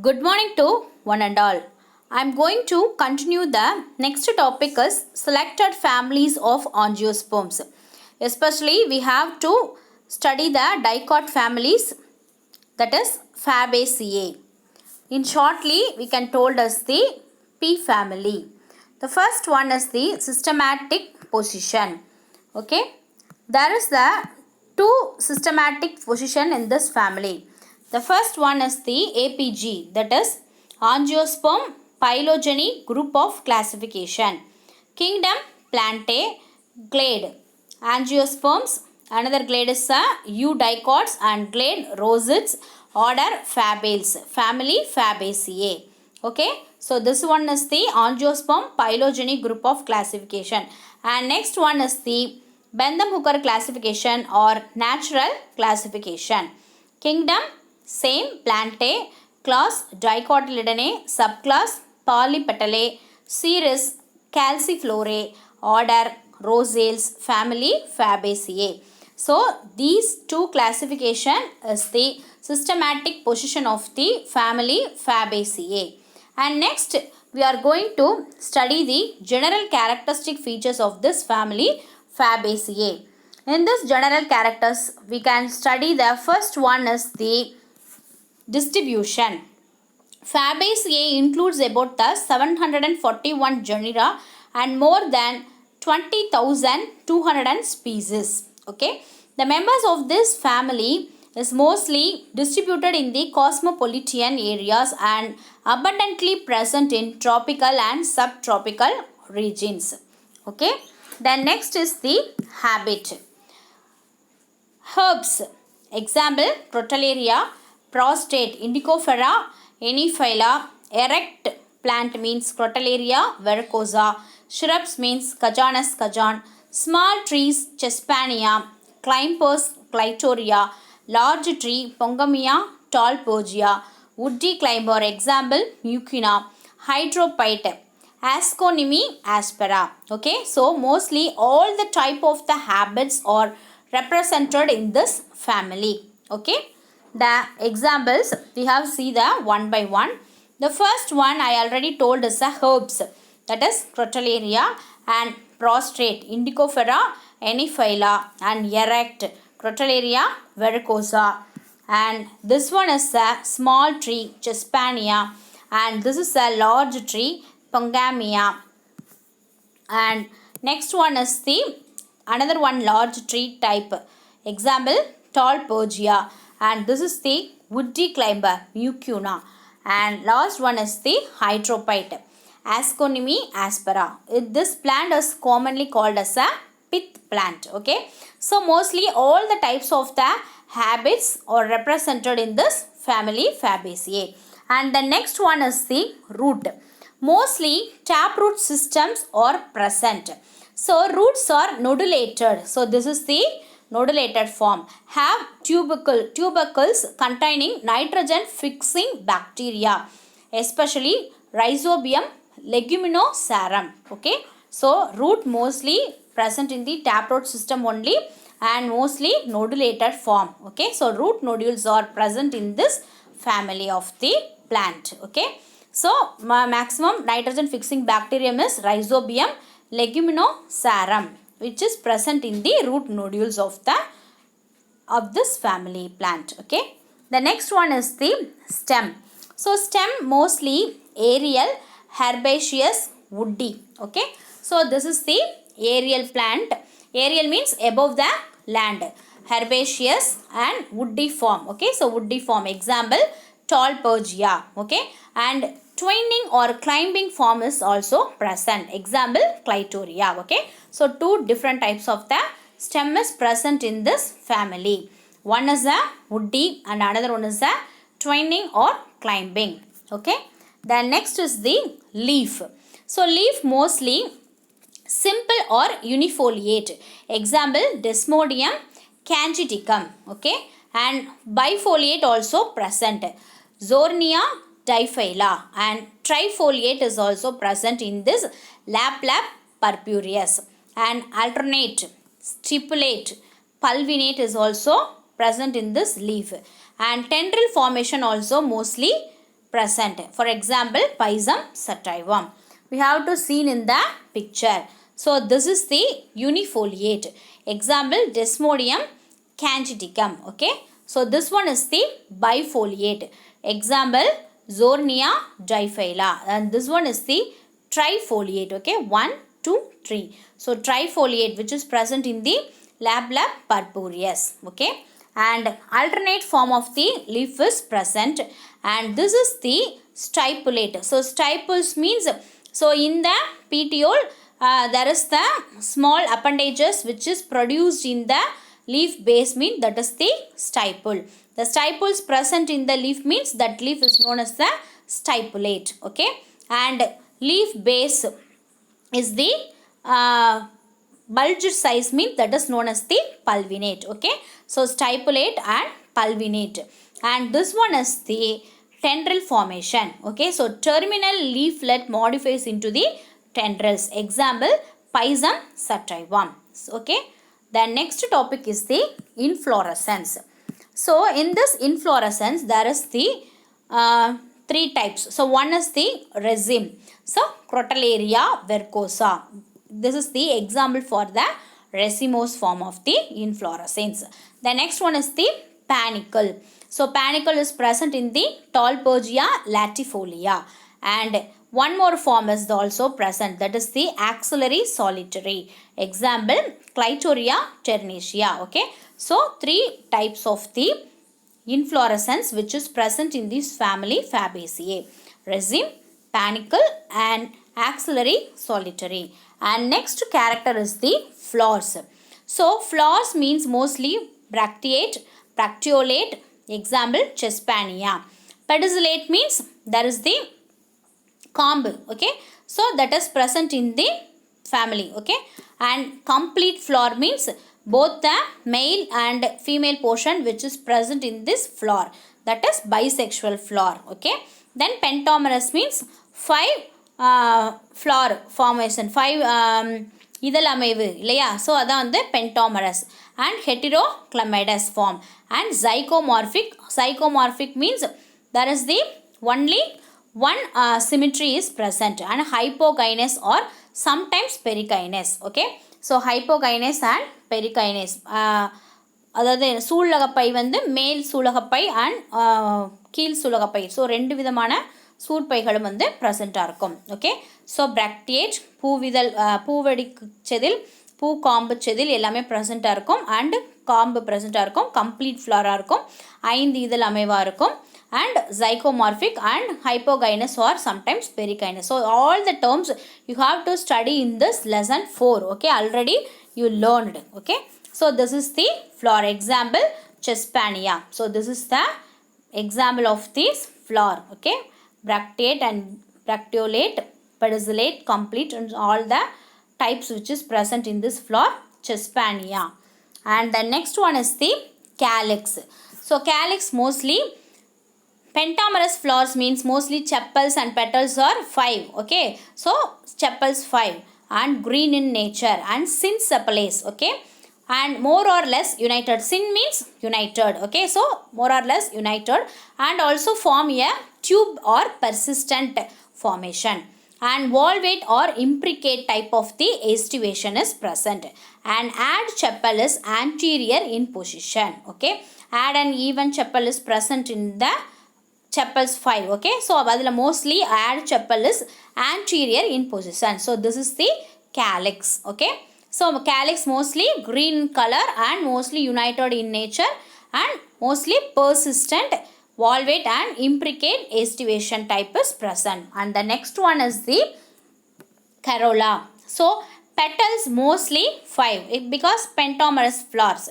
Good morning to one and all. I am going to continue the next topic is selected families of angiosperms. Especially we have to study the dicot families, that is Fabaceae. In shortly we can told as the P family. The first one is the systematic position. Okay. There is the two systematic position in this family. The first one is the APG, that is Angiosperm Phylogeny Group of Classification. Kingdom Plantae, Glade. Angiosperms, another glade is Eudicots and glade Rosids, order Fabales, family Fabaceae. Okay, so this one is the Angiosperm Phylogeny Group of Classification. And next one is the Bentham-Hooker classification or natural classification. Kingdom, same, Plantae, class Dicotyledonnae, subclass Polypetalae, series Calciflorae, order Rosales, family Fabaceae. So these two classification is the systematic position of the family Fabaceae. And next we are going to study the general characteristic features of this family Fabaceae. In this general characters, we can study the first one is the distribution. Fabaceae includes about the 741 genera and more than 20,200 species. Okay, the members of this family is mostly distributed in the cosmopolitan areas and abundantly present in tropical and subtropical regions. Okay, then next is the habit. Herbs. Example, Crotalaria, prostrate, Indicofera, Eniphylla, erect plant means Crotalaria verrucosa, shrubs means Cajanus cajan, small trees, Chespania, climbers, Clitoria, large tree, Pongamia, Talpogia, woody climber, example, Mucuna, hydrophyte, Asconymi aspera. Okay, so mostly all the type of the habits are represented in this family. Okay, the examples we have see the one by one. The first one I already told is the herbs, that is Crotalaria and prostrate, Indicofera, Eniphylla and erect, Crotalaria verrucosa. And this one is a small tree, Chespania, and this is a large tree, Pongamia. And next one is the another one large tree type, example Talpogia, and this is the woody climber, Mucuna. And last one is the hydrophyte, Asconymi aspera. This plant is commonly called as a pith plant. Okay, so mostly all the types of the habits are represented in this family Fabaceae. And the next one is the root. Mostly taproot systems are present. So roots are nodulated. So this is the nodulated form. Have tubercles containing nitrogen fixing bacteria, especially Rhizobium leguminosarum. Okay, so root mostly present in the taproot system only and mostly nodulated form. Okay, so root nodules are present in this family of the plant. Okay, so maximum nitrogen fixing bacterium is Rhizobium leguminosarum, which is present in the root nodules of this family plant. Okay, the next one is the stem. So stem mostly aerial, herbaceous, woody. Okay, so this is the aerial plant. Aerial means above the land, herbaceous and woody form. Okay, so woody form, example Talpogia. Okay, and twining or climbing form is also present, example Clitoria. Okay, so two different types of the stem is present in this family. One is a woody and another one is a twining or climbing. Okay, then next is the leaf. So leaf mostly simple or unifoliate, example Desmodium cangioticum. Okay, and bifoliate also present, Zornia diphylla, and trifoliate is also present in this Laplap purpureus, and alternate, stipulate, pulvinate is also present in this leaf, and tendril formation also mostly present. For example, Pisum sativum. We have to seen in the picture. So this is the unifoliate. Example, Desmodium candidicum. Okay. So this one is the bifoliate. Example, Zornia diphylla. And this one is the trifoliate. Okay. 1, 2, 3. So trifoliate, which is present in the Labla purpureus. Okay. And alternate form of the leaf is present, and this is the stipulate. So stipules means, so in the petiole there is the small appendages which is produced in the leaf base, mean that is the stipule. The stipules present in the leaf means that leaf is known as the stipulate. Okay. And leaf base is the bulged size, mean that is known as the pulvinate. Okay. So stipulate and pulvinate. And this one is the tendril formation. Okay. So terminal leaflet modifies into the tendrils. Example, Pisum sativum. Okay. The next topic is the inflorescence. So in this inflorescence there is the three types. So one is the raceme. So Crotalaria vercosa. This is the example for the racemose form of the inflorescence. The next one is the panicle. So panicle is present in the Tolbergia latifolia. And one more form is also present, that is the axillary solitary. Example, Clitoria ternacea. Okay. So three types of the inflorescence which is present in this family Fabaceae: raceme, panicle and axillary solitary. And next character is the flowers. So flowers means mostly bracteate, bracteolate. Example, Chespania. Pedicellate means there is the comb. Okay. So that is present in the family. Okay. And complete flower means both the male and female portion which is present in this flower, that is bisexual flower. Okay. Then pentamerous means 5 flower formation, 5 இதழ் அமைவு இல்லையா. So அதான் வந்து pentamerous. And heteroclematis form. And zygomorphic means there is the only one symmetry is present, and hypogynous or sometimes perikynous. Okay. So hypogynous and perikynous. அதாவது சூலகப்பை வந்து மேல் சூலகப்பை and கீழ் சூலகப்பை. So ரெண்டு விதமான சூற்பைகளும் வந்து ப்ரெசண்ட்டாக இருக்கும். ஓகே. ஸோ பிரக்டியேட், பூவடி செதில், பூ காம்பு செதில் எல்லாமே ப்ரெசண்ட்டாக இருக்கும். அண்டு காம்பு ப்ரெசண்ட்டாக இருக்கும். கம்ப்ளீட் ஃப்ளாராக இருக்கும். 5 இதழ் அமைவாக இருக்கும். And zygomorphic and hypogynous or sometimes perikynous. So all the terms you have to study in this lesson 4. Okay. Already you learned. Okay. So this is the flower. Example, Chespania. So this is the example of this flower. Okay. Bracteate and bracteolate, pedicellate, complete, and all the types which is present in this flower, Chespania. And the next one is the calyx. So calyx mostly pentamerous flowers means mostly sepals and petals are 5. Okay. So sepals 5 and green in nature, and synsepalas. Okay. And more or less united. Syn means united. Okay. So more or less united, and also form a tube or persistent formation. And valvate or imbricate type of the aestivation is present. And add chapel is anterior in position. Okay. Add and even chapel is present in the chapels 5. Okay. So adula mostly add chapel is anterior in position. So this is the calyx. Okay. So calyx mostly green color and mostly united in nature and mostly persistent, valvate and imbricate aestivation type is present. And the next one is the corolla. So petals mostly 5 because pentamerous flowers.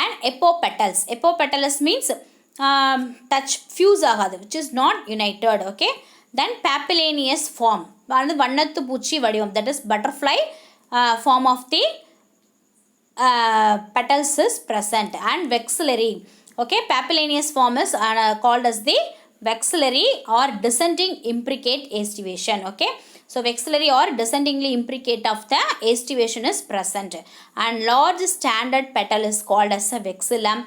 And epopetals. Epopetals means touch fuse ஆகாது, which is not united. Okay. Then papillineous form, வண்ணத்து பூச்சி வடிவம், that is butterfly form of the petals is present. And vexillary. Okay. Papillineous form is called as the vexillary or descending imbricate aestivation. Okay. So vexillary or descendingly imbricate of the aestivation is present. And large standard petal is called as a vexillum.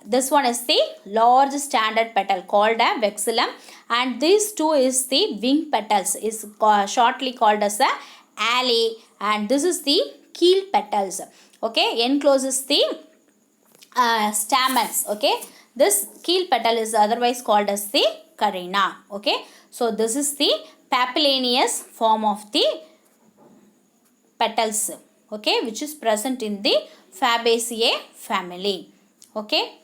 This one is the large standard petal called a vexillum, and these two is the wing petals, is shortly called as the alae, and this is the keel petals. Okay, encloses the stamens. Okay, this keel petal is otherwise called as the carina. Okay, so this is the papillineous form of the petals, okay, which is present in the Fabaceae family. Okay.